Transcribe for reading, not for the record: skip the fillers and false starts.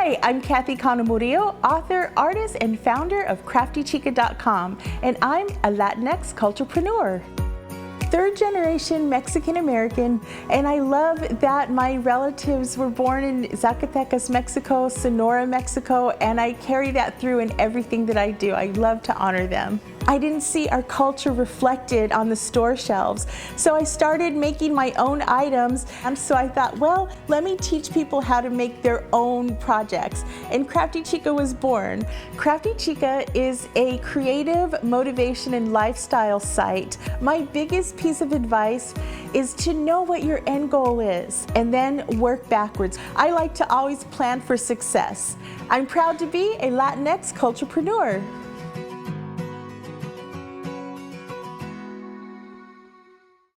Hi, I'm Kathy Cano-Murillo, author, artist, and founder of CraftyChica.com, and I'm a Latinx culturepreneur. Third generation Mexican American, and I love that my relatives were born in Zacatecas, Mexico, Sonora, Mexico, and I carry that through in everything that I do. I love to honor them. I didn't see our culture reflected on the store shelves, so I started making my own items, and so I thought, well, let me teach people how to make their own projects, and Crafty Chica was born. Crafty Chica is a creative motivation and lifestyle site. My biggest piece of advice is to know what your end goal is and then work backwards. I like to always plan for success. I'm proud to be a Latinx culturepreneur.